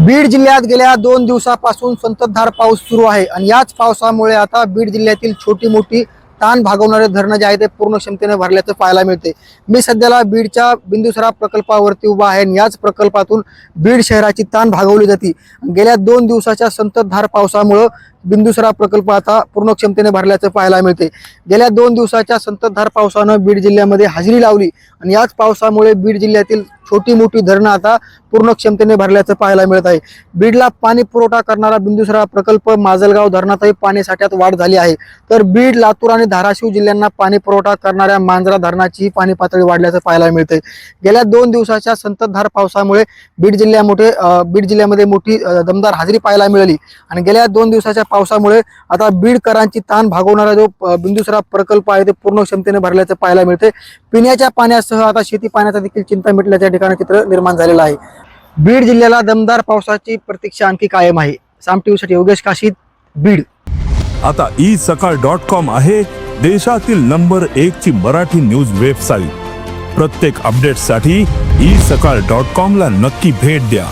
बीड जिल्ह्यात गेल्या 2 दिवसापासून संततधार पाऊस सुरू आहे आणि याच पावसामुळे आता बीड जिल्ह्यातील छोटी मोठी ताण भागवणारे धरणं जे आहे ते पूर्ण क्षमतेने भरल्याचं पाहायला मिळते। मी सध्याला बीडच्या बिंदुसरा प्रकल्पावरती उभा आहे आणि याच प्रकल्पातून बीड शहराची ताण भागवली जाते। गेल्या 2 दिवसाच्या संततधार पावसामुळे बिंदुसरा प्रकल्प आता पूर्ण क्षमतेने भरल्याचं पाहायला मिळते। गेल्या 2 दिवसाच्या संततधार पावसानं बीड जिल्ह्यामध्ये हजेरी लावली आणि याच पावसामुळे बीड जिल्ह्यातील छोटी मोठी धरणं आता पूर्ण क्षमतेने भरल्याचं पाहायला मिळत आहे। बीडला पाणी पुरवठा करणारा बिंदुसरा प्रकल्प माजलगाव धरणातही पाणी साठ्यात वाढ झाली आहे, तर बीड, लातूर आणि धाराशिव जिल्ह्यांना पाणी पुरवठा करणाऱ्या मांजरा धरणाची पाणी पातळी वाढल्याचं पाहायला मिळते। गेल्या 2 दिवसाच्या संततधार पावसामुळे बीड जिल्ह्यामध्ये मोठी दमदार हजेरी पाहायला मिळाली आणि गेल्या 2 दिवसाच्या पावसामुळे आता बीडकरांची ताण भागवणारा जो बिंदुसरा प्रकल्प आहे ते पूर्ण क्षमतेने भरल्याचं पाहायला मिळते। पिण्याच्या पाण्यासह आता शेती पाण्याचा देखील चिंता मिटल्याच्या ठिकाणी चित्र निर्माण झालेलं आहे। बीड जिल्ह्याला दमदार पावसाची प्रतीक्षा आणखी कायम आहे। साम टीव्हीसाठी योगेश काशीद, बीड। आता isakal.com आहे देशातील नंबर 1 ची मराठी न्यूज वेबसाईट। प्रत्येक अपडेटसाठी isakal.com ला नक्की भेट द्या।